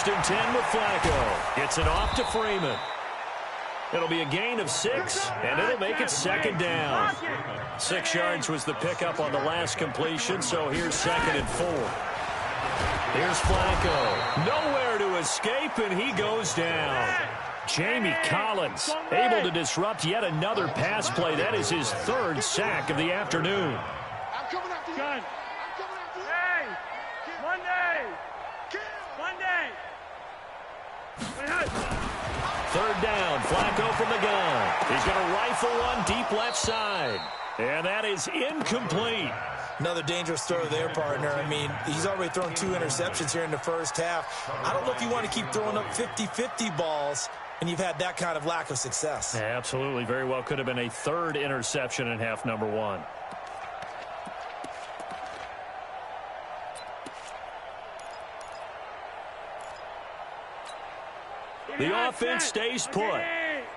First and 10 with Flacco. Gets it off to Freeman. It'll be a gain of 6, and it'll make it second down. 6 yards was the pickup on the last completion, so here's second and 4. Here's Flacco. Nowhere to escape, and he goes down. Jamie Collins able to disrupt yet another pass play. That is his 3rd sack of the afternoon. I'm coming after you. I'm coming after you. Hey, Monday. 3rd down, Flacco from the gun. He's going to rifle one deep left side. And that is incomplete. Another dangerous throw there, partner. I mean, he's already thrown 2 interceptions here in the first half. I don't know if you want to keep throwing up 50-50 balls, and you've had that kind of lack of success. Yeah, absolutely. Very well could have been a 3rd interception in half number 1. The offense stays put.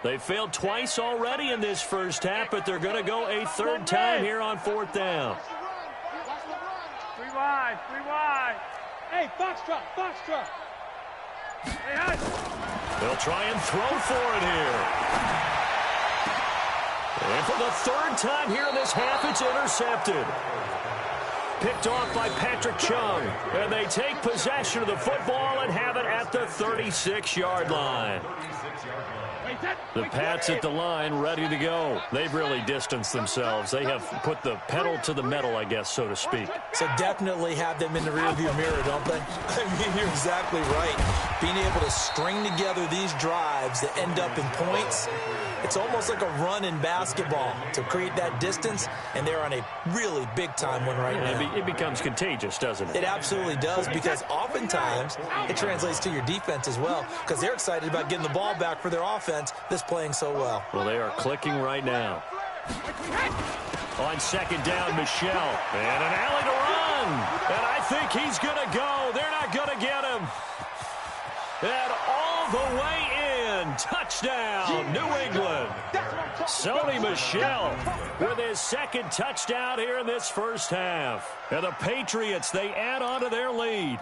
They failed twice already in this first half, but they're going to go a 3rd time here on 4th down. 3 wide. Hey, Foxtrot. They'll try and throw for it here. And for the 3rd time here in this half, it's intercepted. Picked off by Patrick Chung. And they take possession of the football and have it at the 36-yard line. The Pats at the line, ready to go. They've really distanced themselves. They have put the pedal to the metal, I guess, so to speak. So definitely have them in the rearview mirror, don't they? I mean, you're exactly right. Being able to string together these drives that end up in points, it's almost like a run in basketball to create that distance, and they're on a really big-time one right now. It becomes contagious, doesn't it? It absolutely does, because oftentimes it translates to your defense as well, because they're excited about getting the ball back for their offense that's playing so well. Well, they are clicking right now. On 2nd down, Michelle. And an alley to run. And I think he's going to go. They're not going to get him. And all the way in. Touchdown, New England. Sony Michel with his 2nd touchdown here in this first half. And the Patriots, they add on to their lead.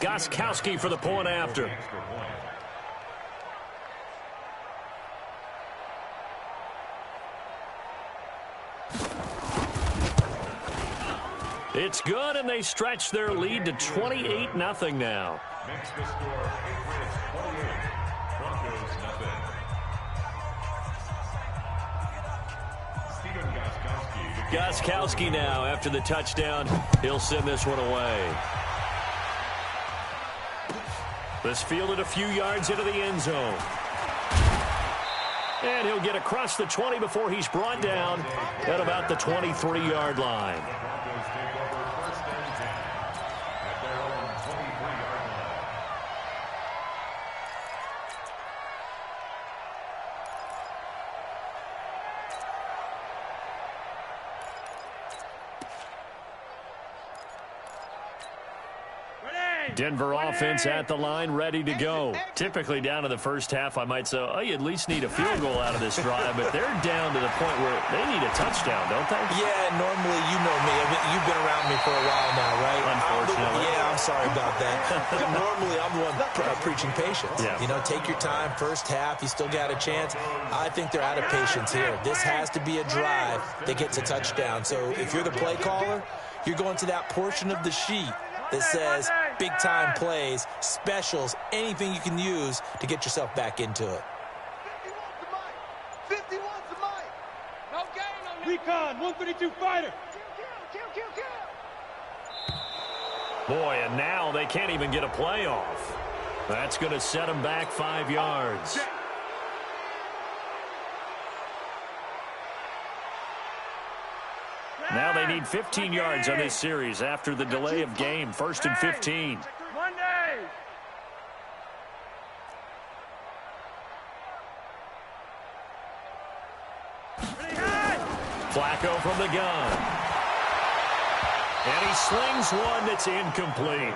Gostkowski for the point after. It's good, and they stretch their lead to 28-0 now. Gostkowski now after the touchdown. He'll send this one away. This fielded a few yards into the end zone. And he'll get across the 20 before he's brought down at about the 23-yard line. Denver offense at the line, ready to go. Typically down to the first half, I might say, oh, you at least need a field goal out of this drive, but they're down to the point where they need a touchdown, don't they? Yeah, normally, you know me. You've been around me for a while now, right? Unfortunately. I'm sorry about that. Normally, I'm the one preaching patience. Yeah. You know, take your time. First half, you still got a chance. I think they're out of patience here. This has to be a drive that gets a touchdown. So if you're the play caller, you're going to that portion of the sheet that says big-time plays, specials, anything you can use to get yourself back into it. 51's the mic. No gain on that. Recon, 132 fighter. Kill. Boy, and now they can't even get a play off. That's going to set them back 5 yards. Now they need 15 yards on this series after the delay of game. 1st and 15. Monday. Flacco from the gun. And he slings one that's incomplete.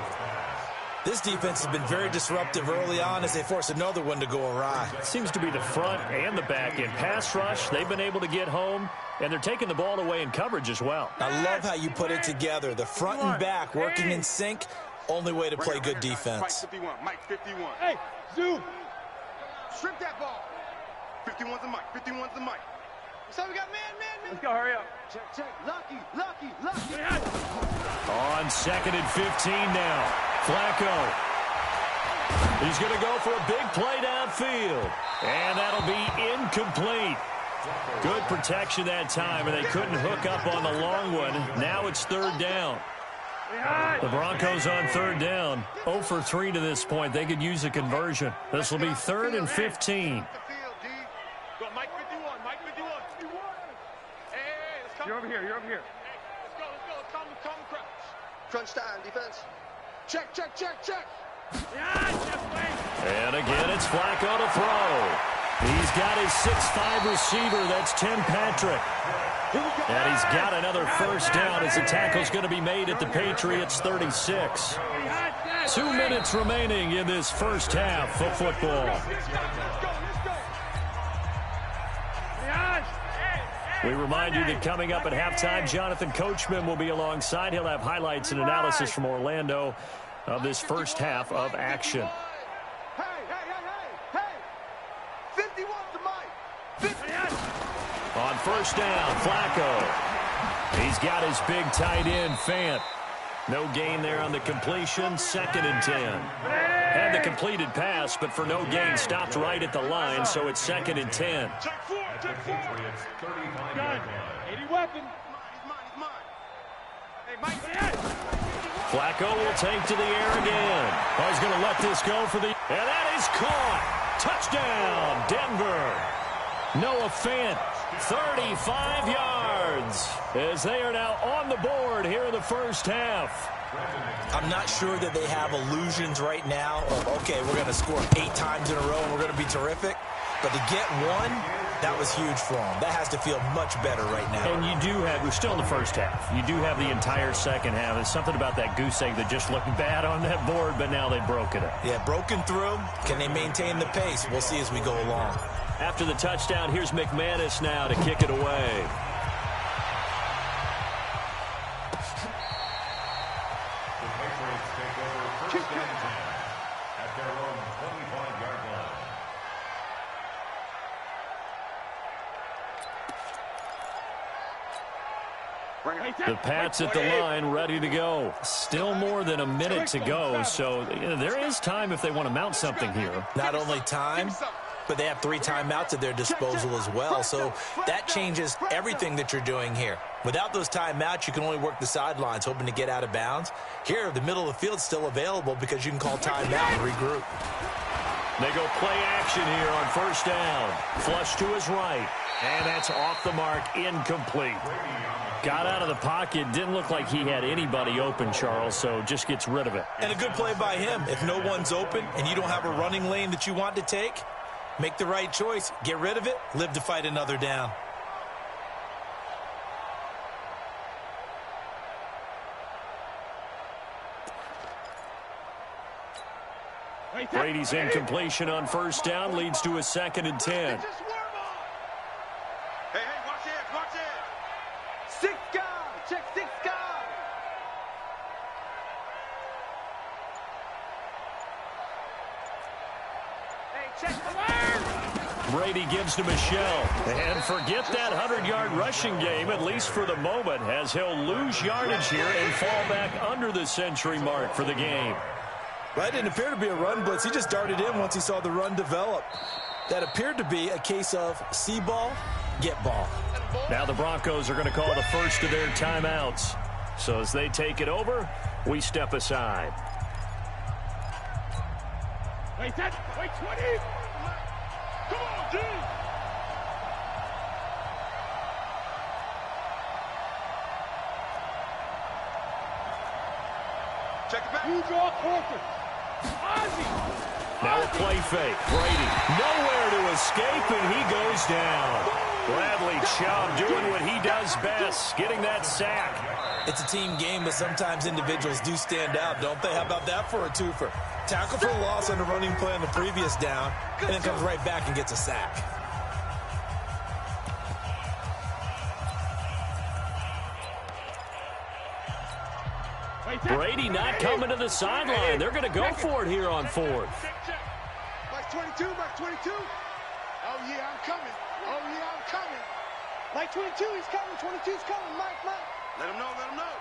This defense has been very disruptive early on as they force another one to go awry. Seems to be the front and the back end. Pass rush, they've been able to get home, and they're taking the ball away in coverage as well. I love how you put it together. The front and back working in sync. Only way to play good defense. Mike 51, Mike 51. Hey, zoom. Strip that ball. 51's the Mike, 51's the Mike. So we got man. Let's go, hurry up. Check. Lucky. On 2nd and 15 now. Flacco. He's going to go for a big play downfield. And that'll be incomplete. Good protection that time, and they couldn't hook up on the long one. Now it's 3rd down. The Broncos on 3rd down. 0 for 3 to this point. They could use a conversion. This will be 3rd and 15. Go, Mike 51, Mike 51. Hey, let's come. You're over here. Hey, let's go. Let's calm the crouch. Crunch time, defense. Check. And again, it's Flacco to throw. He's got his 6'5 receiver. That's Tim Patrick. And he's got another first down as the tackle's going to be made at the Patriots 36. 2 minutes remaining in this first half of football. We remind you that coming up at halftime, Jonathan Coachman will be alongside. He'll have highlights and analysis from Orlando of this first half of action. Hey. 51's the Mike. 50. On first down, Flacco. He's got his big tight end, Fant. No gain there on the completion. 2nd and 10. Had the completed pass, but for no gain, stopped right at the line, so it's 2nd and 10. Check four. Gun. 80 weapon. He's mine. Hey, Mike. Flacco will take to the air again. Oh, he's going to let this go for the... And that is caught. Touchdown, Denver. Noah Fant, 35 yards, as they are now on the board here in the first half. I'm not sure that they have illusions right now of, okay, we're going to score 8 times in a row and we're going to be terrific. But to get one, that was huge for them. That has to feel much better right now. And you do have, we're still in the first half. You do have the entire second half. There's something about that goose egg that just looked bad on that board, but now they've broken it. Yeah, broken through. Can they maintain the pace? We'll see as we go along. After the touchdown, here's McManus now to kick it away. The Pats at the line, ready to go. Still more than a minute to go, so there is time if they want to mount something here. Not only time, but they have 3 timeouts at their disposal as well, so that changes everything that you're doing here. Without those timeouts, you can only work the sidelines, hoping to get out of bounds. Here, the middle of the field's still available because you can call timeout and regroup. They go play action here on first down. Flush to his right, and that's off the mark, incomplete. Got out of the pocket, didn't look like he had anybody open, Charles, so just gets rid of it. And a good play by him. If no one's open and you don't have a running lane that you want to take, make the right choice. Get rid of it. Live to fight another down. Brady's incompletion on first down leads to a 2nd and 10. Hey, watch it. 6 guys. Check 6 guys. Hey, check the word. Brady gives to Michelle. And forget that 100-yard rushing game, at least for the moment, as he'll lose yardage here and fall back under the century mark for the game. Right, didn't appear to be a run blitz. He just darted in once he saw the run develop. That appeared to be a case of see ball, get ball. Now the Broncos are going to call the first of their timeouts. So as they take it over, we step aside. Wait 20. Come on, D. Check it back. You draw quarter. Ozzy. Now a play fake. Brady nowhere to escape, and he goes down. Bradley Chubb doing what he does best, getting that sack. It's a team game, but sometimes individuals do stand out, don't they? How about that for a twofer? Tackle for a loss on the running play on the previous down, and then comes right back and gets a sack. Brady not coming to the sideline. They're going to go for it here on fourth. Mike 22, Mike 22. Oh, yeah, I'm coming. Oh, yeah, I'm coming. Mike 22, he's coming. 22's coming. Mike. Let him know, let him know.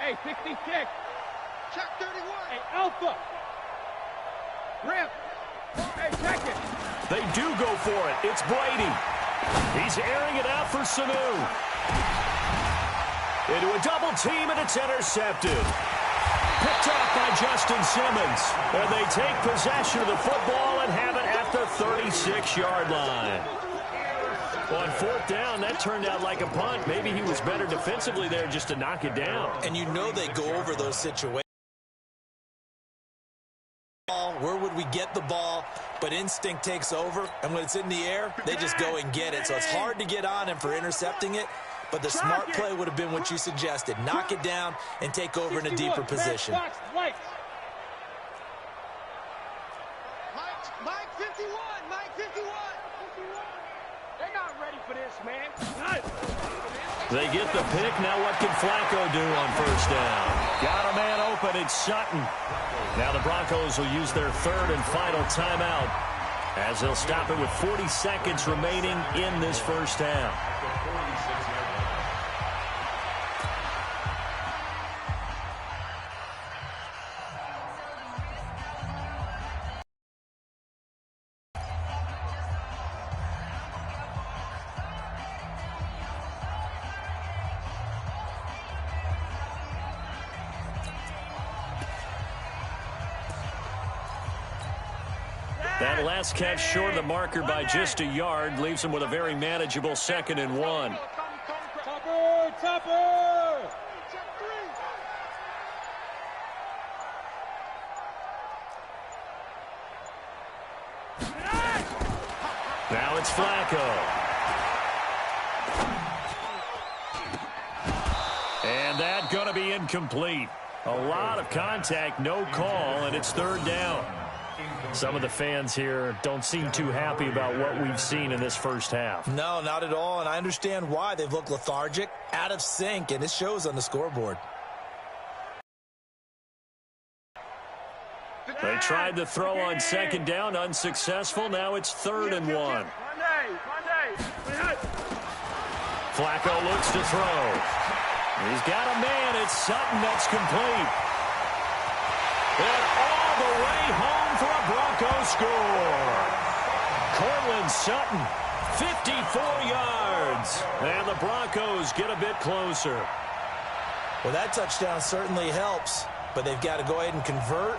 Hey, 66. Check 31. Hey, Alpha. Rip. Hey, check it. They do go for it. It's Brady. He's airing it out for Sanu. Into a double team, and it's intercepted. Picked off by Justin Simmons. And they take possession of the football and have it at the 36-yard line. On fourth down, that turned out like a punt. Maybe he was better defensively there just to knock it down. And you know they go over those situations. Where would we get the ball? But instinct takes over, and when it's in the air, they just go and get it. So it's hard to get on him for intercepting it, but the smart play would have been what you suggested. Knock it down and take over in a deeper position. Mike 51, Mike 51. They're not ready for this, man. They get the pick. Now what can Flacco do on first down? Got a man open. It's Sutton. Now the Broncos will use their third and final timeout as they'll stop it with 40 seconds remaining in this first half. That last catch short of the marker by just a yard leaves him with a very manageable 2nd and 1. Topper! Now it's Flacco. And that's going to be incomplete. A lot of contact, no call, and it's third down. Some of the fans here don't seem too happy about what we've seen in this first half. No, not at all, and I understand why. They've looked lethargic, out of sync, and it shows on the scoreboard. They tried to throw on 2nd down, unsuccessful. Now it's 3rd and 1. Flacco looks to throw. He's got a man. It's Sutton that's complete. And all the way home for a Broncos score. Cortland Sutton, 54 yards. And the Broncos get a bit closer. Well, that touchdown certainly helps, but they've got to go ahead and convert,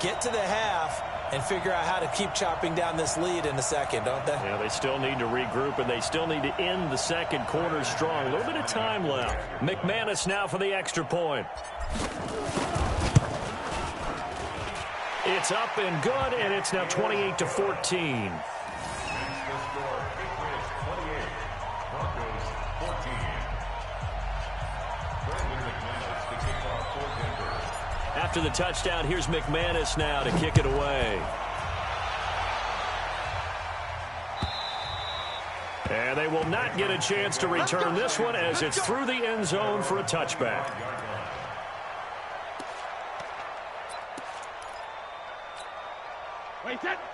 get to the half, and figure out how to keep chopping down this lead in the second, don't they? Yeah, they still need to regroup, and they still need to end the second quarter strong. A little bit of time left. McManus now for the extra point. It's up and good, and it's now 28-14. After the touchdown, here's McManus now to kick it away. And they will not get a chance to return this one as it's through the end zone for a touchback.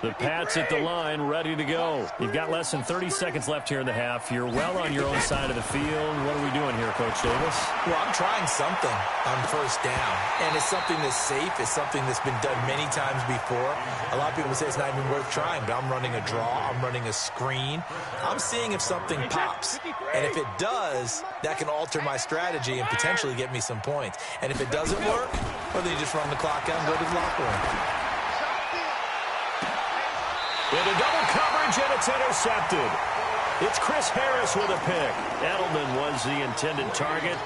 The Pats at the line, ready to go. You've got less than 30 seconds left here in the half. You're well on your own side of the field. What are we doing here, Coach Davis? Well, I'm trying something on first down, and it's something that's safe. It's something that's been done many times before. A lot of people say it's not even worth trying, but I'm running a draw. I'm running a screen. I'm seeing if something pops, and if it does, that can alter my strategy and potentially get me some points. And if it doesn't work, well, then you just run the clock out and go to the locker room. Into double coverage, and it's intercepted. It's Chris Harris with a pick. Edelman was the intended target.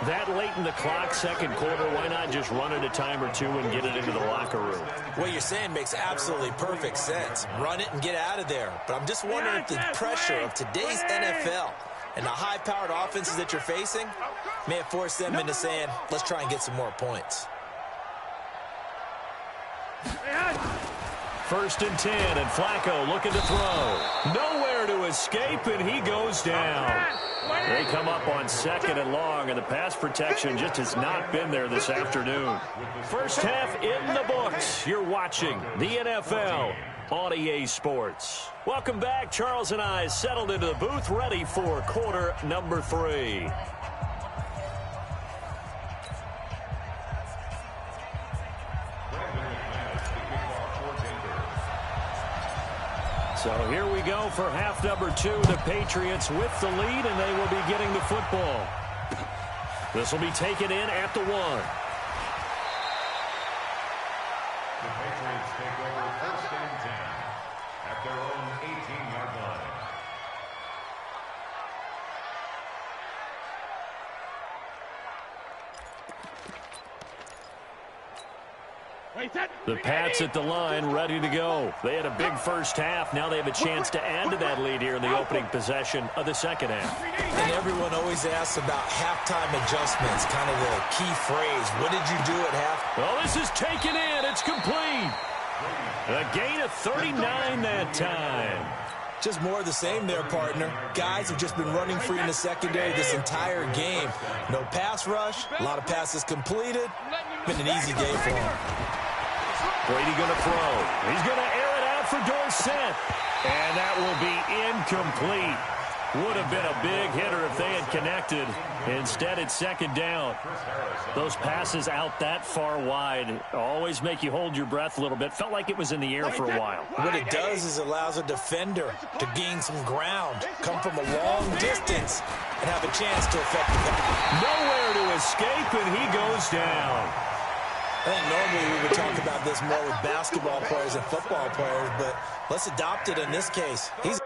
That late in the clock, second quarter, why not just run it a time or two and get it into the locker room? What you're saying makes absolutely perfect sense. Run it and get out of there. But I'm just wondering if the pressure of today's NFL and the high-powered offenses that you're facing may have forced them into saying, let's try and get some more points. 1st and 10, and Flacco looking to throw. Nowhere to escape, and he goes down. They come up on 2nd and long, and the pass protection just has not been there this afternoon. First half in the books. You're watching the NFL on EA Sports. Welcome back. Charles and I settled into the booth, ready for quarter number 3. So here we go for half number 2. The Patriots with the lead, and they will be getting the football. This will be taken in at the 1. The Patriots take over 1st and 10 at their own 18-yard line. The Pats at the line, ready to go. They had a big first half. Now they have a chance to add to that lead here in the opening possession of the second half. And everyone always asks about halftime adjustments, kind of the key phrase. What did you do at half? Well, this is taken in. It's complete. A gain of 39 that time. Just more of the same there, partner. Guys have just been running free in the secondary this entire game. No pass rush, a lot of passes completed. Been an easy day for him. Brady going to throw. He's going to air it out for Dorsett. And that will be incomplete. Would have been a big hitter if they had connected. Instead, it's 2nd down. Those passes out that far wide always make you hold your breath a little bit. Felt like it was in the air for a while. What it does is it allows a defender to gain some ground, come from a long distance, and have a chance to affect the pass. Nowhere to escape, and he goes down. I think normally we would talk about this more with basketball players and football players, but let's adopt it in this case. He's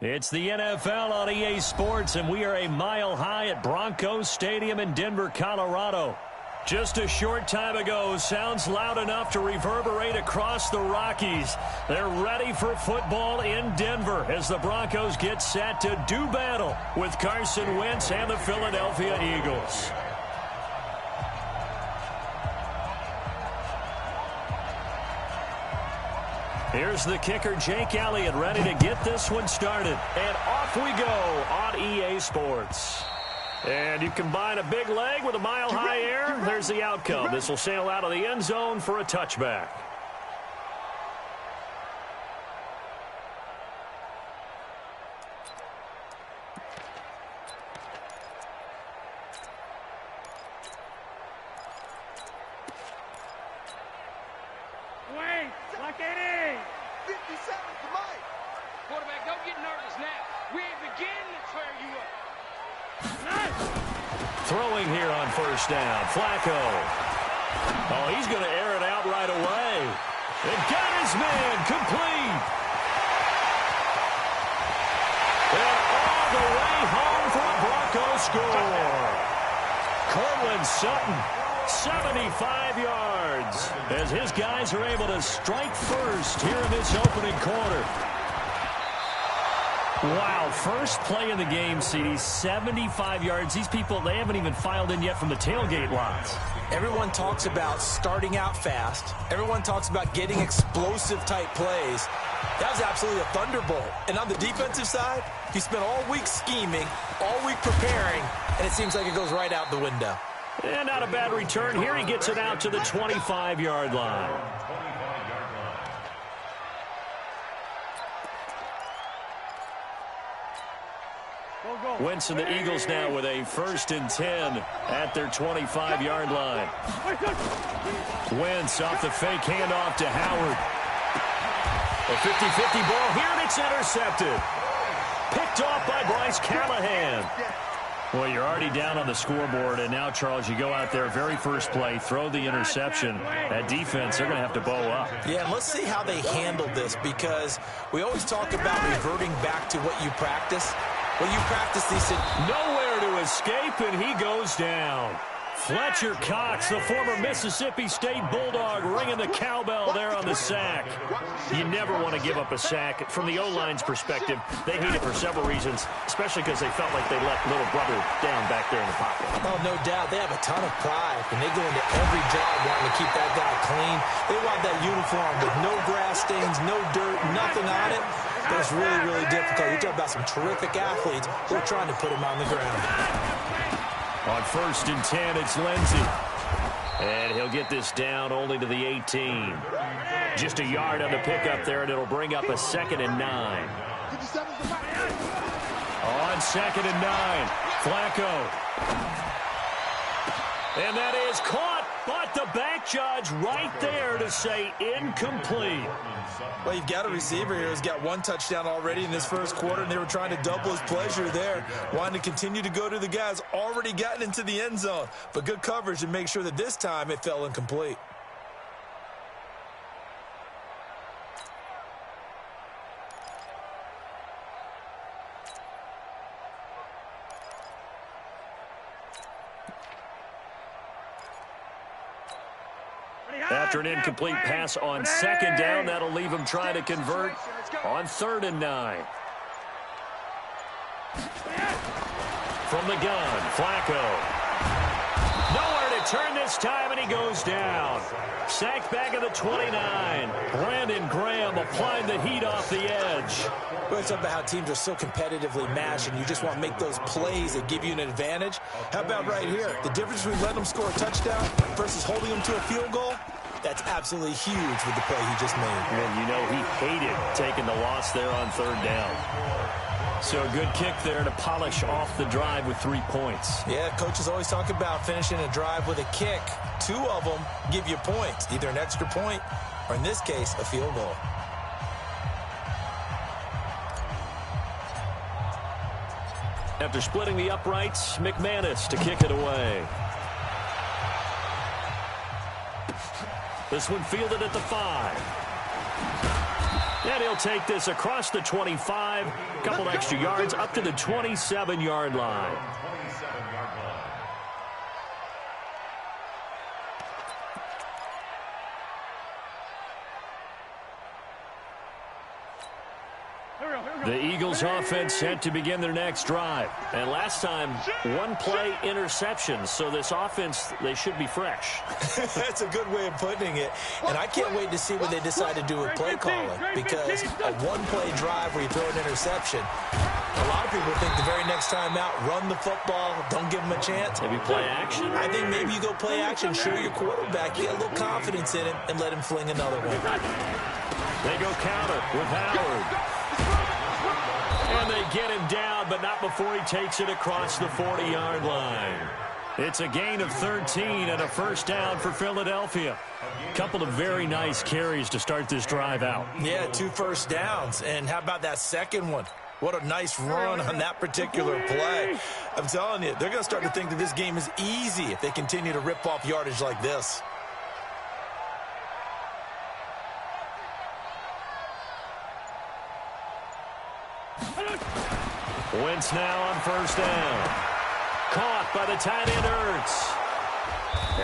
It's the NFL on EA Sports, and we are a mile high at Broncos Stadium in Denver, Colorado. Just a short time ago, sounds loud enough to reverberate across the Rockies. They're ready for football in Denver as the Broncos get set to do battle with Carson Wentz and the Philadelphia Eagles. Here's the kicker, Jake Elliott, ready to get this one started. And off we go on EA Sports. And you combine a big leg with a mile-high air, there's the outcome. This will sail out of the end zone for a touchback. Throwing here on first down, Flacco. Oh, he's going to air it out right away. And got his man complete. And all the way home for a Broncos score. Cortland Sutton, 75 yards, as his guys are able to strike first here in this opening quarter. Wow, first play in the game, CD, 75 yards. These people, they haven't even filed in yet from the tailgate lots. Everyone talks about starting out fast. Everyone talks about getting explosive-type plays. That was absolutely a thunderbolt. And on the defensive side, he spent all week scheming, all week preparing, and it seems like it goes right out the window. And not a bad return. Here he gets it out to the 25-yard line. Wentz and the Eagles now with a 1st and 10 at their 25-yard line. Wentz off the fake handoff to Howard. A 50-50 ball here, and it's intercepted. Picked off by Bryce Callahan. Well, you're already down on the scoreboard, and now, Charles, you go out there, very first play, throw the interception. That defense, they're going to have to bow up. Yeah, and let's see how they handle this, because we always talk about reverting back to what you practice. Well, you practice these. Nowhere to escape, and he goes down. Fletcher Cox, the former Mississippi State Bulldog, ringing the cowbell there on the sack. You never want to give up a sack. From the O-line's perspective, they hate it for several reasons, especially because they felt like they let little brother down back there in the pocket. Oh, no doubt. They have a ton of pride, and they go into every job wanting to keep that guy clean. They want that uniform with no grass stains, no dirt, nothing on it. That's really, really difficult. You're talking about some terrific athletes who are trying to put him on the ground. On 1st and 10, it's Lindsey. And he'll get this down only to the 18. Just a yard on the pickup there, and it'll bring up a 2nd and 9. On 2nd and 9, Flacco. And that is caught, but the back judge right there to say incomplete. Well, you've got a receiver here who's got 1 touchdown already in this first quarter, and they were trying to double his pleasure there, wanting to continue to go to the guys already gotten into the end zone. But good coverage to make sure that this time it fell incomplete. After an incomplete pass on 2nd down, that'll leave him trying to convert on 3rd and 9. From the gun, Flacco. Nowhere to turn this time, and he goes down. Sacked back at the 29. Brandon Graham applied the heat off the edge. Well, it's about how teams are so competitively matched, and you just want to make those plays that give you an advantage. How about right here? The difference between letting them score a touchdown versus holding them to a field goal, that's absolutely huge with the play he just made. And you know he hated taking the loss there on 3rd down. So a good kick there to polish off the drive with 3 points. Yeah, coaches always talk about finishing a drive with a kick. 2 of them give you points, either an extra point or, in this case, a field goal. After splitting the uprights, McManus to kick it away. This one fielded at the 5. And he'll take this across the 25, a couple extra yards up to the 27-yard line. The Eagles offense set to begin their next drive. And last time, 1-play interception. So this offense, they should be fresh. That's a good way of putting it. And I can't wait to see what they decide to do with play calling. Because a 1-play drive where you throw an interception, a lot of people think the very next time out, run the football, don't give them a chance. Maybe play action? I think maybe you go play action, show your quarterback, you get a little confidence in him, and let him fling another one. They go counter with Howard. And they get him down, but not before he takes it across the 40-yard line. It's a gain of 13 and a 1st down for Philadelphia. Couple of very nice carries to start this drive out. Yeah, 2 first downs. And how about that second one? What a nice run on that particular play. I'm telling you, they're going to start to think that this game is easy if they continue to rip off yardage like this. Wentz now on 1st down. Caught by the tight end, Ertz.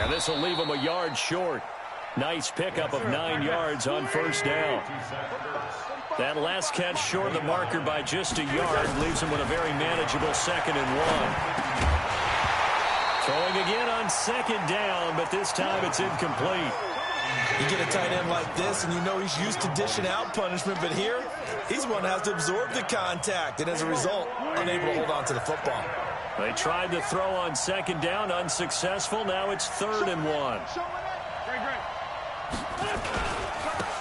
And this will leave him a yard short. Nice pickup of 9 yards on first down. That last catch short of the marker by just a yard leaves him with a very manageable 2nd and 1. Throwing again on 2nd down, but this time it's incomplete. You get a tight end like this, and you know he's used to dishing out punishment, but here, he's one that has to absorb the contact, and as a result, unable to hold on to the football. They tried to throw on 2nd down, unsuccessful. Now it's 3rd and 1.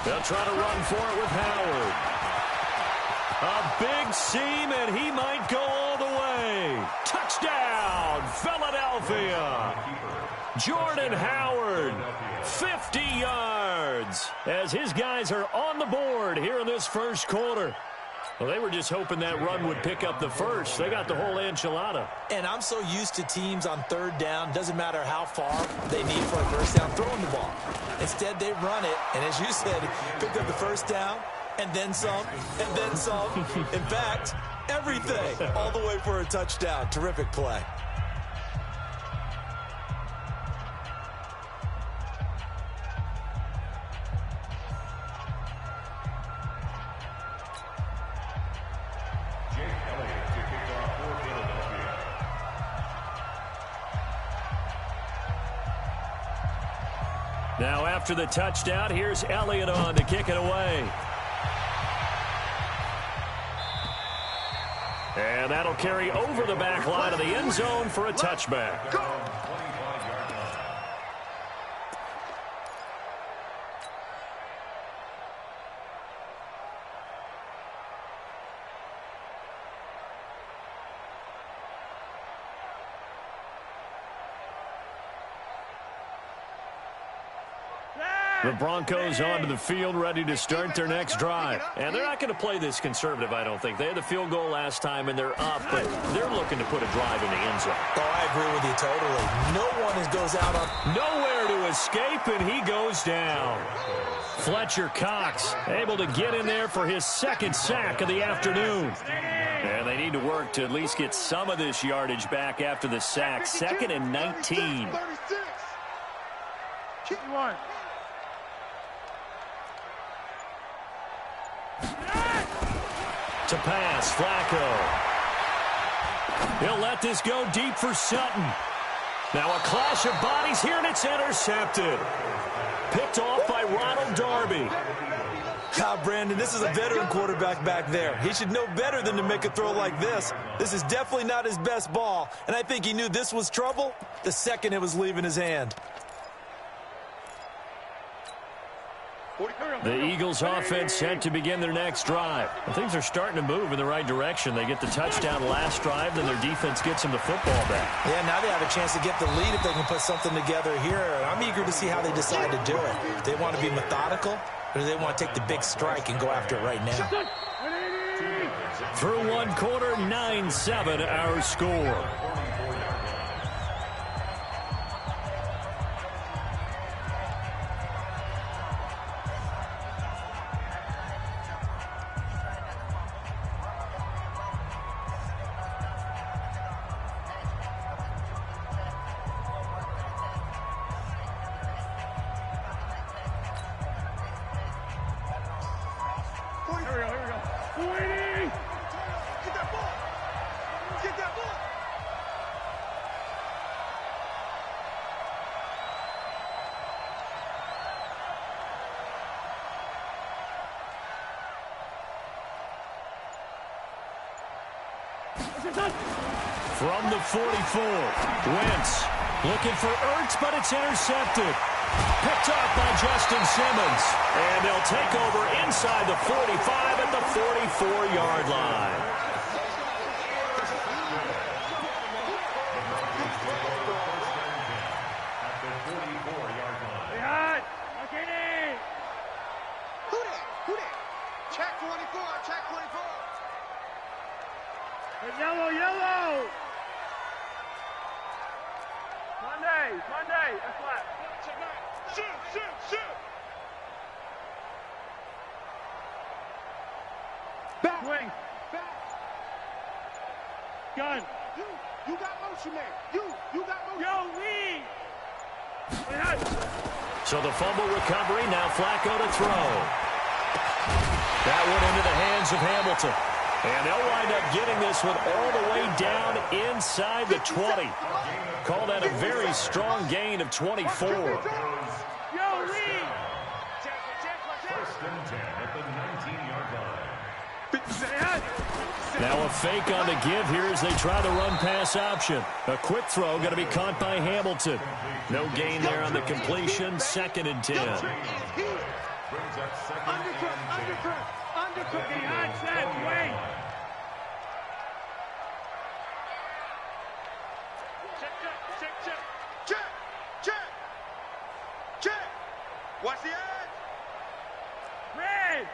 They'll try to run for it with Howard. A big seam, and he might go all the way. Touchdown, Philadelphia. Jordan Howard, 50 yards, as his guys are on the board here in this first quarter. Well, they were just hoping that run would pick up the first. They got the whole enchilada. And I'm so used to teams on 3rd down, doesn't matter how far they need for a first down, throwing the ball. Instead, they run it, and as you said, picked up the first down, and then some, and then some. In fact, everything, all the way for a touchdown. Terrific play. Now after the touchdown, here's Elliott on to kick it away. And that'll carry over the back line of the end zone for a touchback. The Broncos onto the field, ready to start their next drive. And they're not going to play this conservative, I don't think. They had the field goal last time, and they're up, but they're looking to put a drive in the end zone. Oh, I agree with you totally. No one goes out on... Nowhere to escape, and he goes down. Fletcher Cox able to get in there for his 2nd sack of the afternoon. And they need to work to at least get some of this yardage back after the sack. 2nd and 19. Keep one. To pass, Flacco. He'll let this go deep for Sutton. Now a clash of bodies here, and it's intercepted. Picked off by Ronald Darby. Brandon, this is a veteran quarterback back there. He should know better than to make a throw like this. This is definitely not his best ball, and I think he knew this was trouble the second it was leaving his hand. The Eagles offense set to begin their next drive. Well, things are starting to move in the right direction. They get the touchdown last drive, then their defense gets them the football back. Yeah, now they have a chance to get the lead if they can put something together here. I'm eager to see how they decide to do it. Do they want to be methodical, or do they want to take the big strike and go after it right now? Through one quarter, 9-7 our score. From the 44, Wentz looking for Ertz, but it's intercepted. Picked up by Justin Simmons. And they'll take over inside the 45 at the 44-yard line. Who that? Check 24, check 24. Yellow, yellow! Monday, that's what. Shoot! Back. Swing. Back. Gun. You got motion. motion man. You got motion. Yo, lead. So the fumble recovery, now Flacco to throw. That one into the hands of Hamilton. And they'll wind up getting this one all the way down inside the 20. Call that a very strong gain of 24. Yo, lead. First and 10 at the 19-yard line. Now a fake on the give here as they try the run-pass option. A quick throw going to be caught by Hamilton. No gain there on the completion. Second and 10. Brings up second and 10. Undercut. Behind that way. Check. Watch the edge. Red.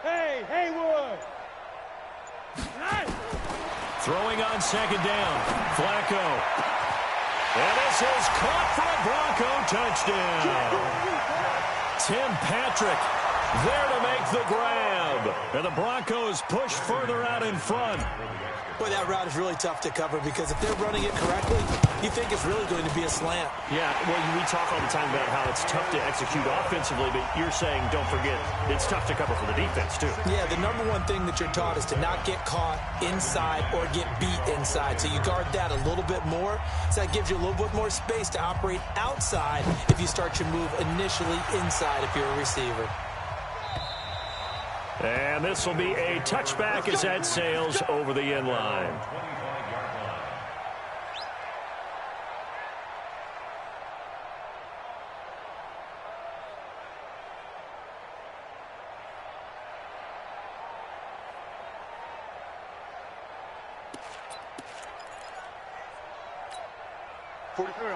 Hey, Haywood. Throwing on second down. Flacco. And this is caught for a Bronco touchdown. Tim Patrick there to make the grab. And the Broncos push further out in front. Boy, that route is really tough to cover because if they're running it correctly, you think it's really going to be a slant. Yeah, well, we talk all the time about how it's tough to execute offensively, but you're saying, don't forget, it's tough to cover for the defense, too. Yeah, the number one thing that you're taught is to not get caught inside or get beat inside. So you guard that a little bit more. So that gives you a little bit more space to operate outside if you start your move initially inside if you're a receiver. And this will be a touchback as that sails over the end line.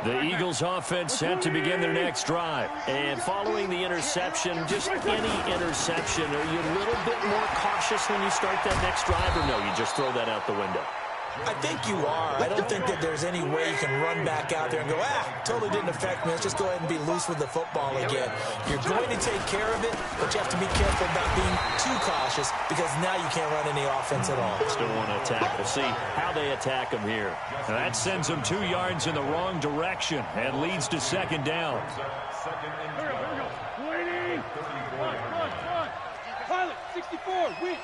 The Eagles offense set to begin their next drive. And following the interception, just any interception, are you a little bit more cautious when you start that next drive, or no, you just throw that out the window? I think you are. I don't think that there's any way you can run back out there and go, totally didn't affect me. Let's just go ahead and be loose with the football again. You're going to take care of it, but you have to be careful about being too cautious because now you can't run any offense at all. Still want to attack. We'll see how they attack them here. And that sends them 2 yards in the wrong direction and leads to second down. Here we go. 20. Run. Pilot, 64. Win.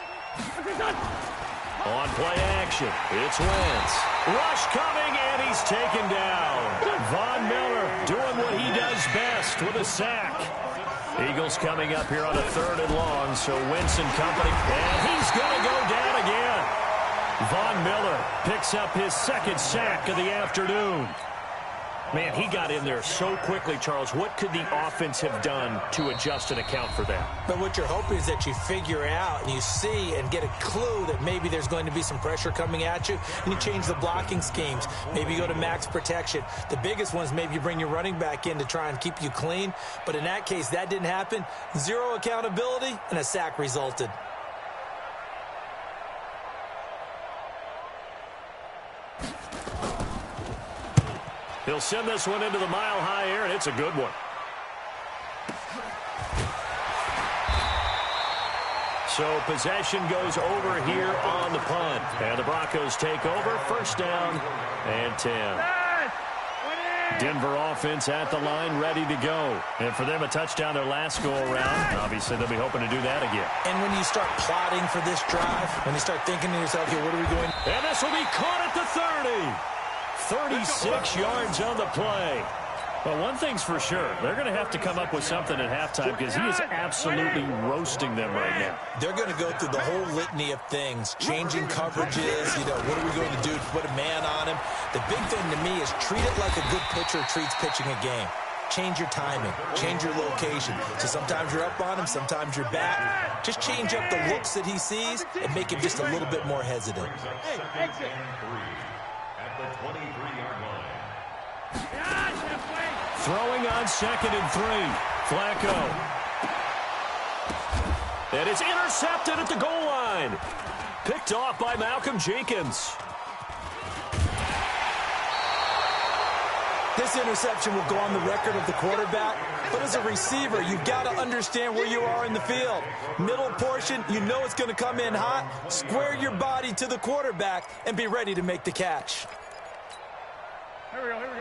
On play action, it's Wentz. Rush coming, and he's taken down. Von Miller doing what he does best with a sack. Eagles coming up here on a 3rd and long, so Wentz and company. And he's going to go down again. Von Miller picks up his 2nd sack of the afternoon. Man, he got in there so quickly, Charles. What could the offense have done to adjust and account for that? But what you're hoping is that you figure out and you see and get a clue that maybe there's going to be some pressure coming at you, and you change the blocking schemes. Maybe you go to max protection. The biggest one is maybe you bring your running back in to try and keep you clean. But in that case, that didn't happen. 0 accountability, and a sack resulted. He'll send this one into the mile-high air, and it's a good one. So possession goes over here on the punt. And the Broncos take over. 1st down and 10. Denver offense at the line, ready to go. And for them, a touchdown their last go-around. Obviously, they'll be hoping to do that again. And when you start plotting for this drive, when you start thinking to yourself, okay, what are we going? And this will be caught at the 30. 36 yards on the play. Well, one thing's for sure. They're going to have to come up with something at halftime because he is absolutely roasting them right now. They're going to go through the whole litany of things, changing coverages, what are we going to do to put a man on him? The big thing to me is treat it like a good pitcher treats pitching a game. Change your timing, change your location. So sometimes you're up on him, sometimes you're back. Just change up the looks that he sees and make him just a little bit more hesitant. Exit. At the 23-yard line. Throwing on 2nd and 3. Flacco. And it's intercepted at the goal line. Picked off by Malcolm Jenkins. This interception will go on the record of the quarterback, but as a receiver, you've got to understand where you are in the field. Middle portion, you know it's going to come in hot. Square your body to the quarterback and be ready to make the catch.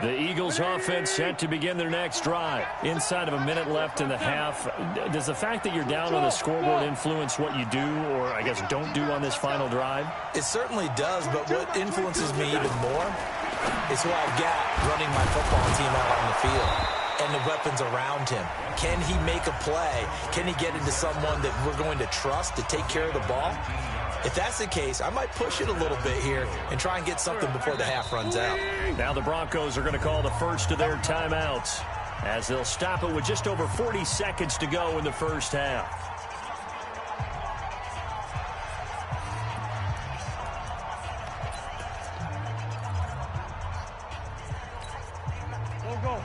The Eagles offense set to begin their next drive. Inside of a minute left in the half. Does the fact that you're down on the scoreboard influence what you do, or I guess don't do on this final drive? It certainly does, but what influences me even more is who I've got running my football team out on the field and the weapons around him. Can he make a play? Can he get into someone that we're going to trust to take care of the ball? If that's the case, I might push it a little bit here and try and get something before the half runs out. Now the Broncos are going to call the first of their timeouts as they'll stop it with just over 40 seconds to go in the first half.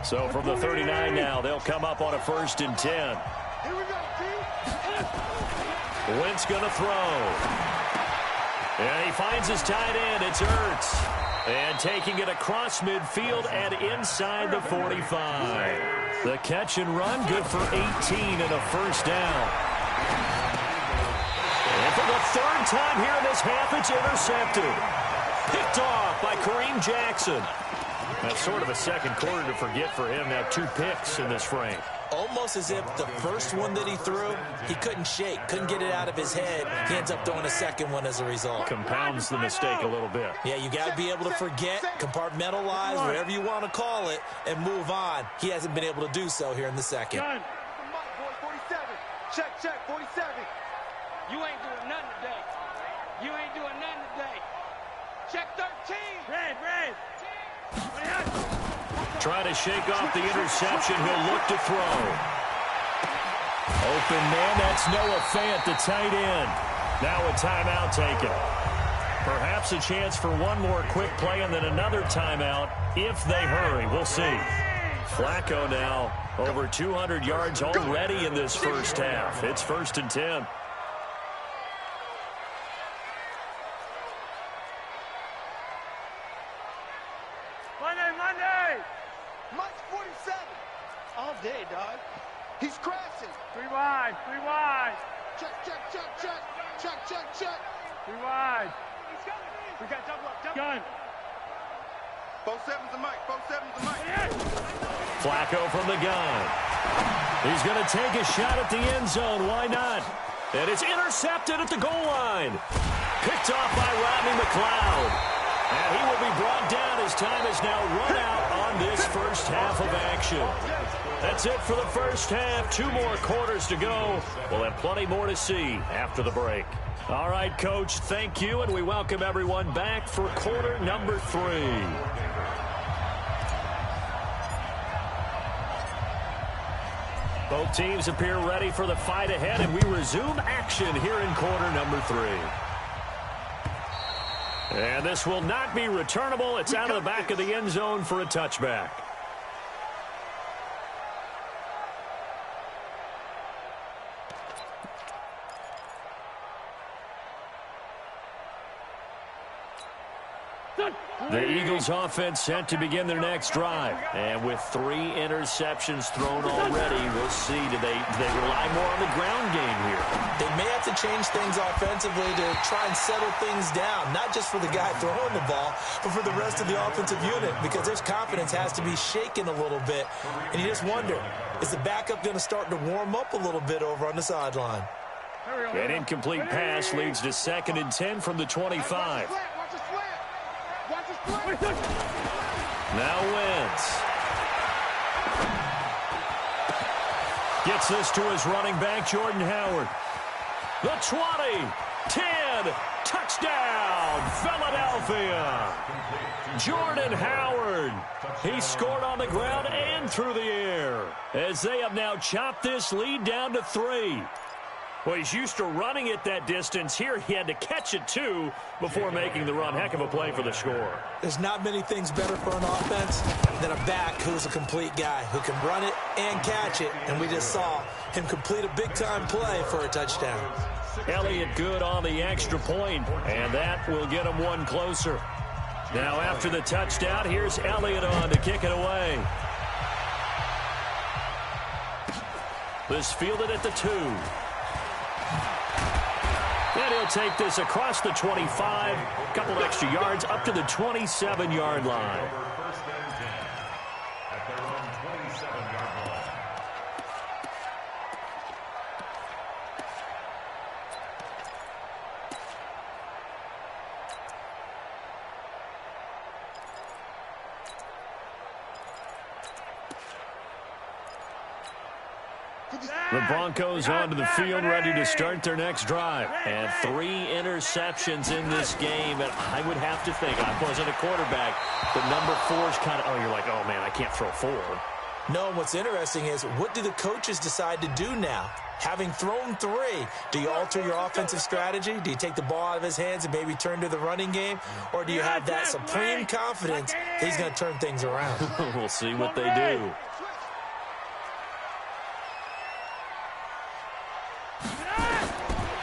So from the 39 now, they'll come up on a 1st and 10. Here we go, T. Wentz going to throw. And he finds his tight end. It's Ertz. And taking it across midfield and inside the 45. The catch and run, good for 18 and a first down. And for the 3rd time here in this half, it's intercepted. Picked off by Kareem Jackson. That's sort of a second quarter to forget for him. Now 2 picks in this frame. Almost as if the first one that he threw, he couldn't shake, couldn't get it out of his head. He ends up throwing a second one as a result. Compounds the mistake a little bit. Yeah, you got to be able to forget, compartmentalize, whatever you want to call it, and move on. He hasn't been able to do so here in the second. 47. Check, 47. You ain't doing nothing today. You ain't doing nothing today. Check 13. Red. Trying to shake off the interception. He'll look to throw. Open man, that's Noah Fant, the tight end. Now a timeout taken. Perhaps a chance for one more quick play and then another timeout if they hurry. We'll see. Flacco now over 200 yards already in this first half. It's 1st and 10. Mike's 47. All day, dog. He's crashing. 3 wide. Check. 3 wide. We got double up. Gun. 47's a Mike. Flacco from the gun. He's going to take a shot at the end zone. Why not? And it's intercepted at the goal line. Picked off by Rodney McLeod. And he will be brought down as time is now run out on this first half of action. That's it for the first half. 2 more quarters to go. We'll have plenty more to see after the break. All right, Coach, thank you, and we welcome everyone back for quarter number 3. Both teams appear ready for the fight ahead, and we resume action here in quarter number 3. And this will not be returnable. It's out of the back of the end zone for a touchback. The Eagles offense set to begin their next drive. And with 3 interceptions thrown already, we'll see. Do they rely more on the ground game here? They may have to change things offensively to try and settle things down, not just for the guy throwing the ball, but for the rest of the offensive unit, because their confidence has to be shaken a little bit. And you just wonder, is the backup going to start to warm up a little bit over on the sideline? An incomplete pass leads to 2nd and 10 from the 25. Now Wentz. Gets this to his running back, Jordan Howard. The 20, 10, touchdown, Philadelphia. Jordan Howard. He scored on the ground and through the air as they have now chopped this lead down to 3. Well, he's used to running it that distance. Here he had to catch it, too, before making the run. Heck of a play for the score. There's not many things better for an offense than a back who's a complete guy who can run it and catch it. And we just saw him complete a big-time play for a touchdown. Elliott good on the extra point, and that will get him one closer. Now after the touchdown, here's Elliott on to kick it away. This fielded at the 2. And he'll take this across the 25. A couple extra yards up to the 27-yard line. First and 10 at their own 27-yard line. The Broncos onto the field, ready to start their next drive. And 3 interceptions in this game. And I would have to think, I wasn't a quarterback, but number 4 is kind of, oh, you're like, oh, man, I can't throw 4. No, and what's interesting is, what do the coaches decide to do now? Having thrown 3, do you alter your offensive strategy? Do you take the ball out of his hands and maybe turn to the running game? Or do you have that supreme confidence that he's going to turn things around? We'll see what they do.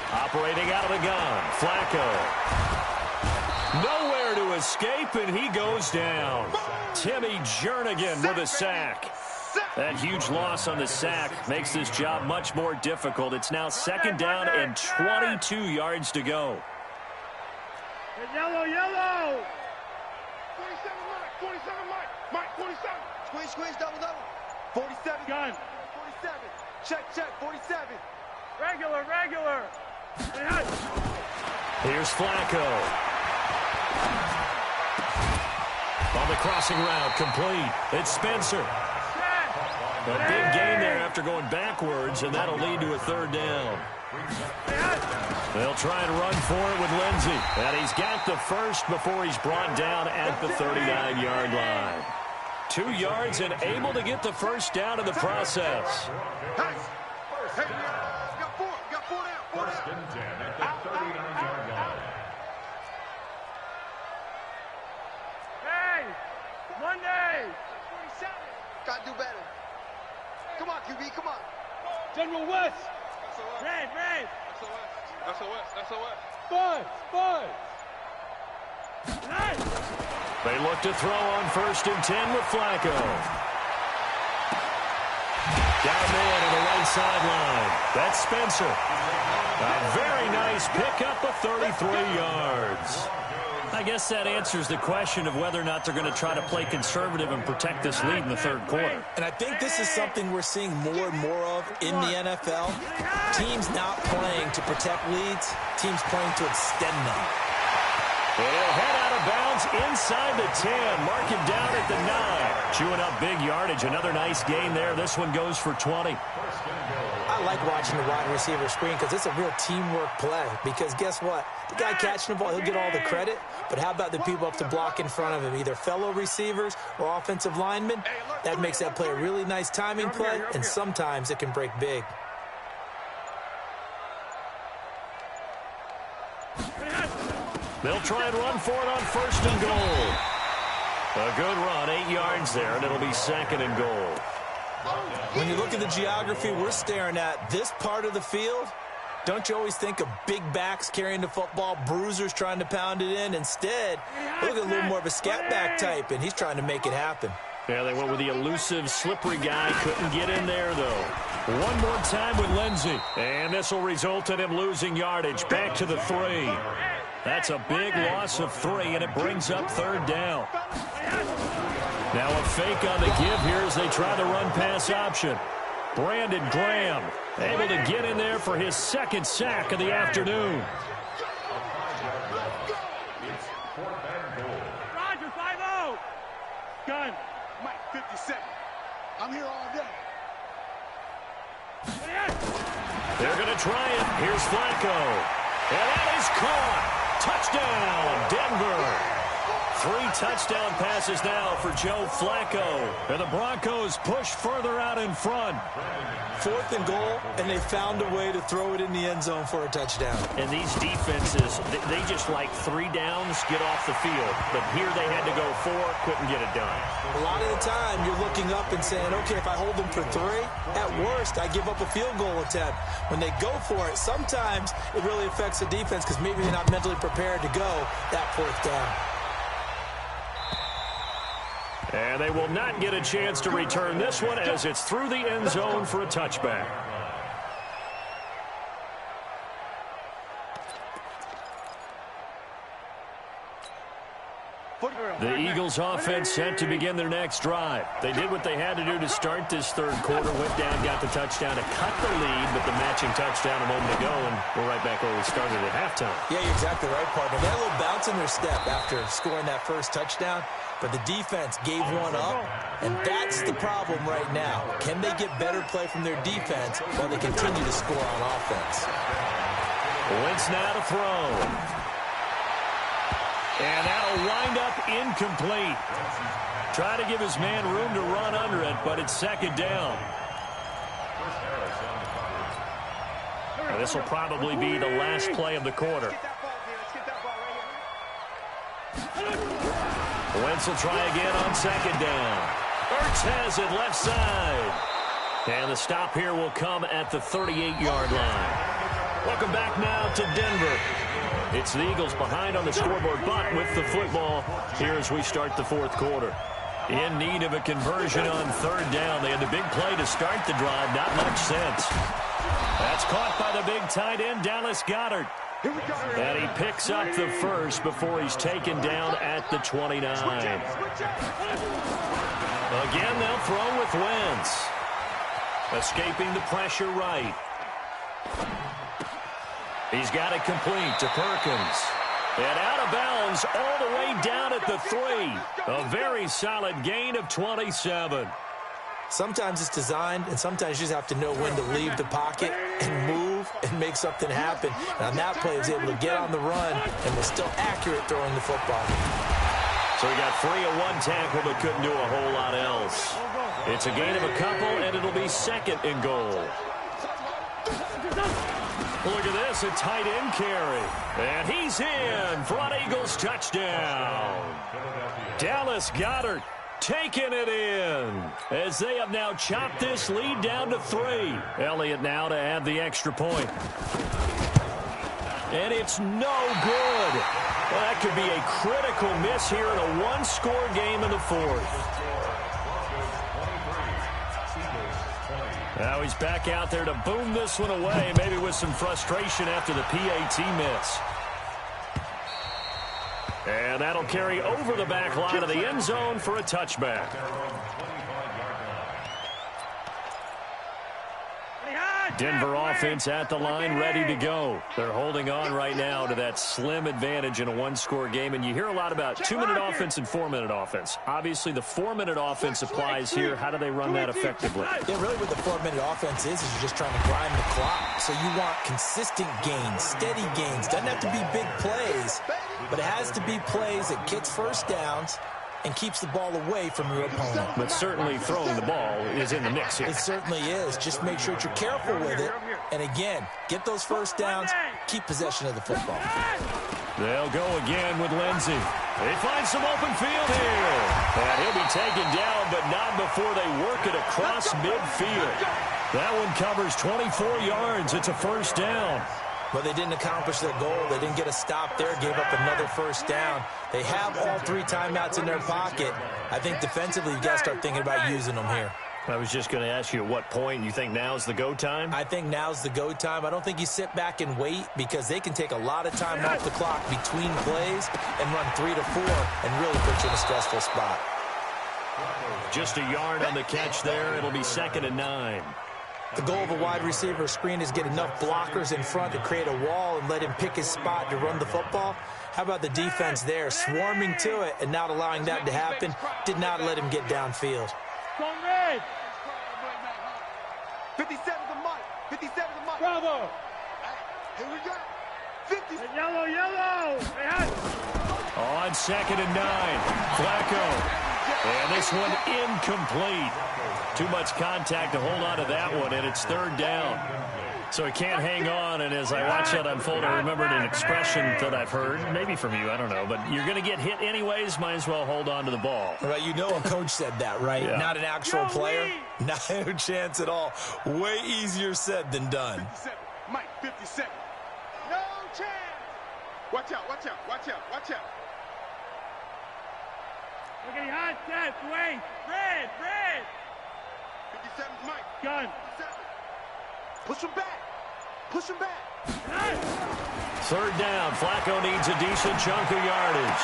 Operating out of the gun, Flacco. Nowhere to escape, and he goes down. Timmy Jernigan with a sack. That huge loss on the sack makes this job much more difficult. It's now 2nd down and 22 yards to go. Yellow, yellow. 47, Mike. 47, Mike. Mike, 47. Squeeze, squeeze, double, double. 47. Gun. 47. Check, check, 47. Regular, regular. Here's Flacco. On the crossing route, complete. It's Spencer. A big gain there after going backwards, and that'll lead to a 3rd down. They'll try and run for it with Lindsey. And he's got the first before he's brought down at the 39-yard line. 2 yards and able to get the first down in the process. First and 10 at the 39-yard line. Hey, Monday. Gotta do better. Come on, QB, come on. General West. Red, red. SOS. Buzz. Nice. They look to throw on 1st and 10 with Flacco. Got a man on the right sideline. That's Spencer. A very nice pickup of 33 yards. I guess that answers the question of whether or not they're going to try to play conservative and protect this lead in the 3rd quarter. And I think this is something we're seeing more and more of in the NFL. Teams not playing to protect leads, teams playing to extend them. He'll head out of bounds inside the 10. Mark him down at the 9. Chewing up big yardage. Another nice gain there. This one goes for 20. I like watching the wide receiver screen because it's a real teamwork play. Because guess what? The guy catching the ball, he'll get all the credit. But how about the people up to block in front of him? Either fellow receivers or offensive linemen. That makes that play a really nice timing play. And sometimes it can break big. They'll try and run for it on 1st and goal. A good run, 8 yards there, and it'll be 2nd and goal. When you look at the geography we're staring at, this part of the field, don't you always think of big backs carrying the football, bruisers trying to pound it in? Instead, look at a little more of a scat back type, and he's trying to make it happen. Yeah, they went with the elusive, slippery guy. Couldn't get in there, though. One more time with Lindsey. And this will result in him losing yardage. Back to the 3. That's a big loss of 3, and it brings up 3rd down. Now a fake on the give here as they try the run-pass option. Brandon Graham able to get in there for his 2nd sack of the afternoon. Roger, 5-0. Gun. Mike, 57. I'm here all day. They're going to try it. Here's Flacco. And that is caught. Touchdown, Denver. 3 touchdown passes now for Joe Flacco. And the Broncos push further out in front. 4th and goal, and they found a way to throw it in the end zone for a touchdown. And these defenses, they just like 3 downs, get off the field. But here they had to go 4, couldn't get it done. A lot of the time, you're looking up and saying, okay, if I hold them for 3, at worst, I give up a field goal attempt. When they go for it, sometimes it really affects the defense because maybe they're not mentally prepared to go that 4th down. And they will not get a chance to return this one as it's through the end zone for a touchback. The Eagles offense set to begin their next drive. They did what they had to do to start this third quarter. Went down, got the touchdown to cut the lead, but the matching touchdown a moment ago, and we're right back where we started at halftime. Yeah, you're exactly right, partner. They had a little bounce in their step after scoring that first touchdown, but the defense gave one up, and that's the problem right now. Can they get better play from their defense while they continue to score on offense? Wentz now to throw. And that'll wind up incomplete. Try to give his man room to run under it, but it's second down. This will probably be the last play of the quarter. Wentz will try again on second down. Ertz has it left side. And the stop here will come at the 38-yard line. Welcome back now to Denver. It's the Eagles behind on the scoreboard, but with the football here as we start the fourth quarter. In need of a conversion on third down. They had the big play to start the drive. Not much sense. That's caught by the big tight end, Dallas Goedert. And he picks up the first before he's taken down at the 29. Again, they'll throw with Wentz. Escaping the pressure right. He's got it complete to Perkins. And out of bounds all the way down at the 3. A very solid gain of 27. Sometimes it's designed, and sometimes you just have to know when to leave the pocket and move and make something happen. And on that play, he was able to get on the run and was still accurate throwing the football. So he got free of one tackle but couldn't do a whole lot else. It's a gain of a couple, and it'll be second and goal. Look at this, a tight end carry. And he's in for an Eagles touchdown. Dallas Goedert taking it in as they have now chopped this lead down to 3. Elliott now to add the extra point. And it's no good. Well, that could be a critical miss here in a one-score game in the fourth. Now he's back out there to boom this one away, maybe with some frustration after the PAT miss. And that'll carry over the back line of the end zone for a touchback. Denver offense at the line, ready to go. They're holding on right now to that slim advantage in a one-score game. And you hear a lot about 2-minute offense and 4-minute offense. Obviously, the 4-minute offense applies here. How do they run that effectively? Yeah, really what the 4-minute offense is you're just trying to grind the clock. So you want consistent gains, steady gains. Doesn't have to be big plays, but it has to be plays that gets first downs and keeps the ball away from your opponent. But certainly throwing the ball is in the mix here. It certainly is. Just make sure that you're careful with it. And again, get those first downs, keep possession of the football. They'll go again with Lindsey. They find some open field here. And he'll be taken down, but not before they work it across midfield. That one covers 24 yards. It's a first down. But they didn't accomplish their goal. They didn't get a stop there, gave up another first down. They have all 3 timeouts in their pocket. I think defensively, you've got to start thinking about using them here. I was just going to ask you at what point you think now's the go time? I think now's the go time. I don't think you sit back and wait because they can take a lot of time off the clock between plays and run 3 to 4 and really put you in a stressful spot. Just a yard on the catch there. It'll be 2nd and 9. The goal of a wide receiver screen is get enough blockers in front to create a wall and let him pick his spot to run the football. How about the defense there, swarming to it and not allowing that to happen? Did not let him get downfield. 57 to Mike. 57 to Mike. Bravo. Here we go. 50. Yellow. On 2nd and 9. Flacco. And this one incomplete. Too much contact to hold on to that one, and it's 3rd down. So he can't hang on, and as I watch that unfold, I remembered an expression that I've heard, maybe from you, I don't know, but you're going to get hit anyways, might as well hold on to the ball. Well, you know a coach said that, right? Yeah. Not an actual player. Not a chance at all. Way easier said than done. 57. Mike, 57. No chance. Watch out. Look at the hot set. Wait. Red. 57 Mike. Gun. 57. Push him back. Third down. Flacco needs a decent chunk of yardage.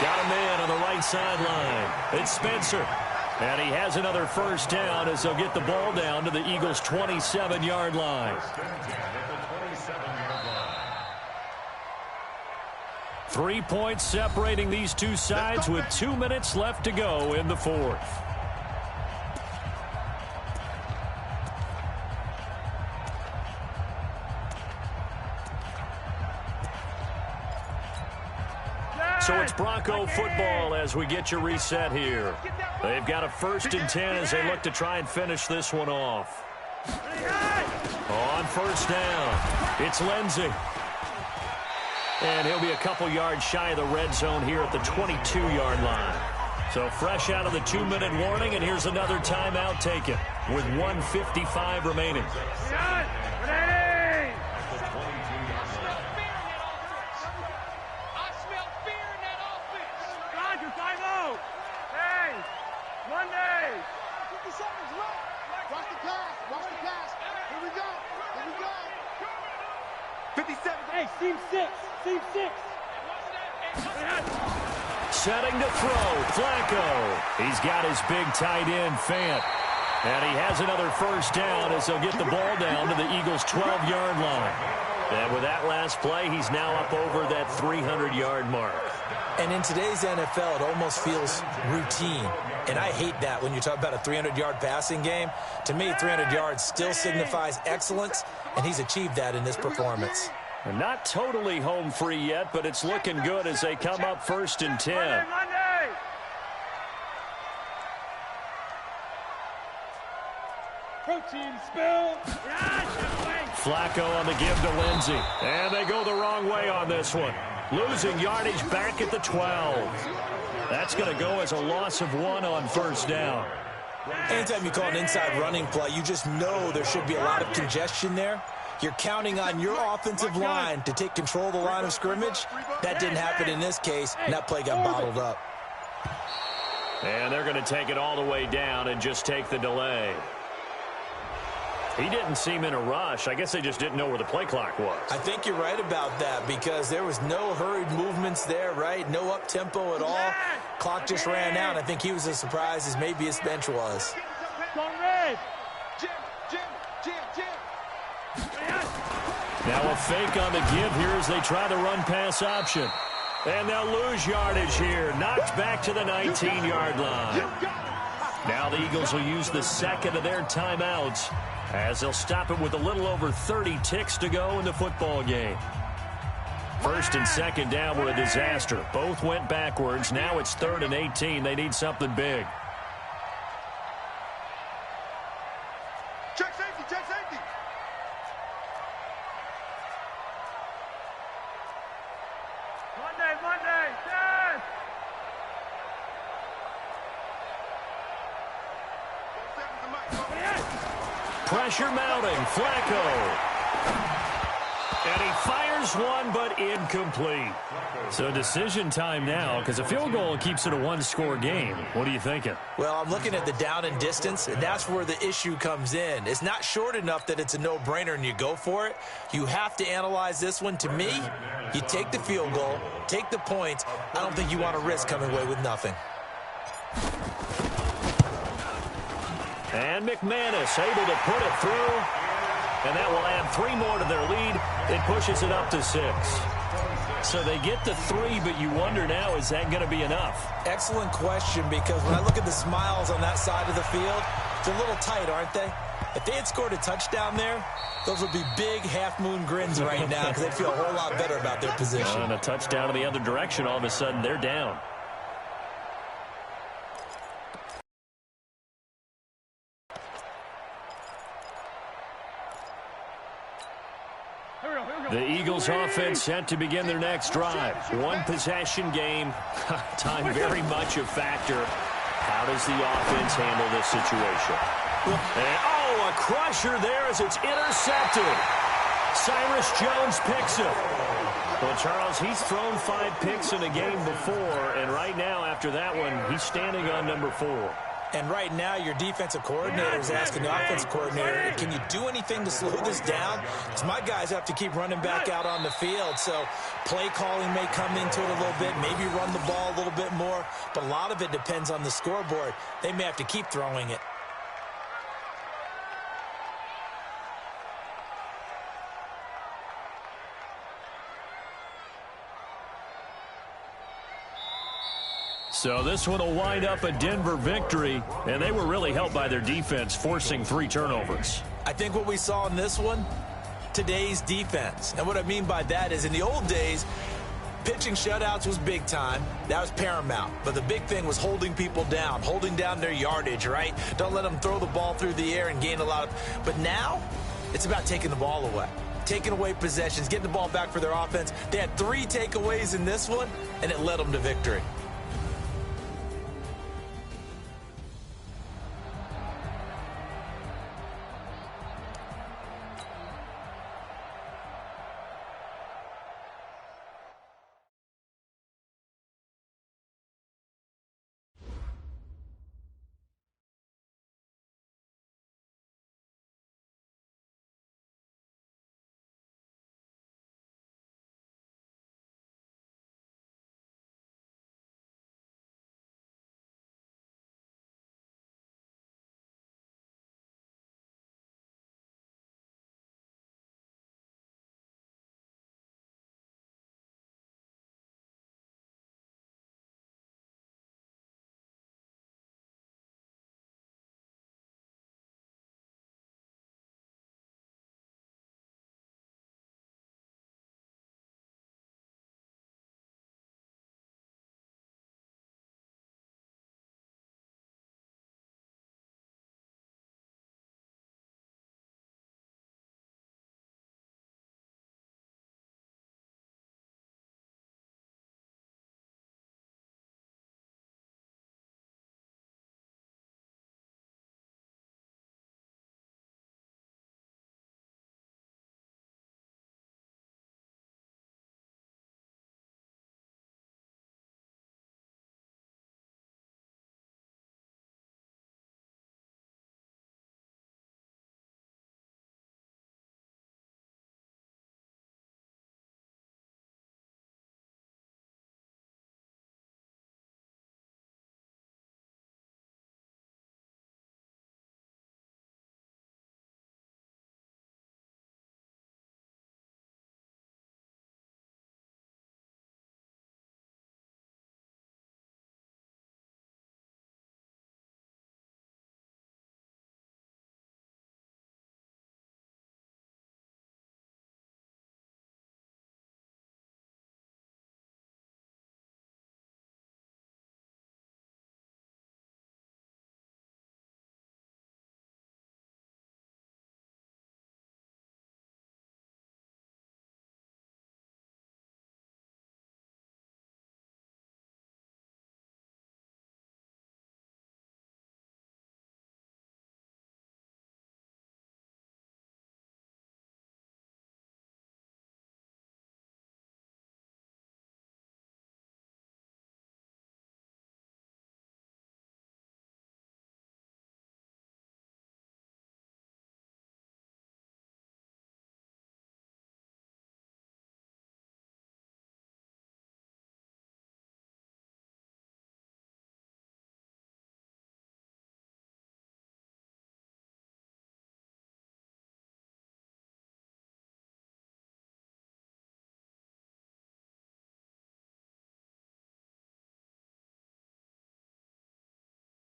Got him in on the right sideline. It's Spencer. And he has another first down as they'll get the ball down to the Eagles' 27-yard line. 3 points separating these two sides with 2 minutes left to go in the fourth. So it's Bronco football as we get you reset here. They've got a 1st and 10 as they look to try and finish this one off. On first down, it's Lindsey. And he'll be a couple yards shy of the red zone here at the 22-yard line. So fresh out of the 2-minute warning, and here's another timeout taken with 1:55 remaining. Team 6. Setting to throw, Flacco. He's got his big tight end, Fant. And he has another first down as they'll get the ball down to the Eagles' 12-yard line. And with that last play, he's now up over that 300-yard mark. And in today's NFL, it almost feels routine. And I hate that when you talk about a 300-yard passing game. To me, 300 yards still signifies excellence, and he's achieved that in this performance. They're not totally home free yet, but it's looking good as they come up 1st and 10. Protein spill. Flacco on the give to Lindsey. And they go the wrong way on this one. Losing yardage back at the 12. That's going to go as a loss of 1 on first down. Anytime you call an inside running play, you just know there should be a lot of congestion there. You're counting on your offensive line to take control of the line of scrimmage. That didn't happen in this case, and that play got bottled up. And they're going to take it all the way down and just take the delay. He didn't seem in a rush. I guess they just didn't know where the play clock was. I think you're right about that because there was no hurried movements there, right? No up-tempo at all. Clock just ran out. I think he was as surprised as maybe his bench was. Now a fake on the give here as they try the run-pass option. And they'll lose yardage here. Knocked back to the 19-yard line. Now the Eagles will use the second of their timeouts as they'll stop it with a little over 30 ticks to go in the football game. 1st and 2nd down were a disaster. Both went backwards. Now it's 3rd and 18. They need something big. Check safety. Monday, Dad! Pressure mounting. Flacco. And he fires one, but incomplete. So decision time now, because a field goal keeps it a one-score game. What are you thinking? Well, I'm looking at the down and distance, and that's where the issue comes in. It's not short enough that it's a no-brainer and you go for it. You have to analyze this one. To me, you take the field goal, take the points. I don't think you want to risk coming away with nothing. And McManus able to put it through. And that will add 3 more to their lead. It pushes it up to 6. So they get to 3, but you wonder now, is that going to be enough? Excellent question, because when I look at the smiles on that side of the field, they're a little tight, aren't they? If they had scored a touchdown there, those would be big half-moon grins right now because they'd feel a whole lot better about their position. And a touchdown in the other direction, all of a sudden, they're down. The Eagles offense set to begin their next drive. One possession game. Time very much a factor. How does the offense handle this situation? And, a crusher there as it's intercepted. Cyrus Jones picks it. Well, Charles, he's thrown 5 picks in a game before, and right now, after that one, he's standing on number 4. And right now, your defensive coordinator is asking the offensive coordinator, can you do anything to slow this down? Because my guys have to keep running back out on the field. So play calling may come into it a little bit, maybe run the ball a little bit more. But a lot of it depends on the scoreboard. They may have to keep throwing it. So this one will wind up a Denver victory, and they were really helped by their defense, forcing 3 turnovers. I think what we saw in this one, today's defense. And what I mean by that is in the old days, pitching shutouts was big time. That was paramount. But the big thing was holding people down, holding down their yardage, right? Don't let them throw the ball through the air and gain a lot of... But now, it's about taking the ball away. Taking away possessions, getting the ball back for their offense. They had 3 takeaways in this one, and it led them to victory.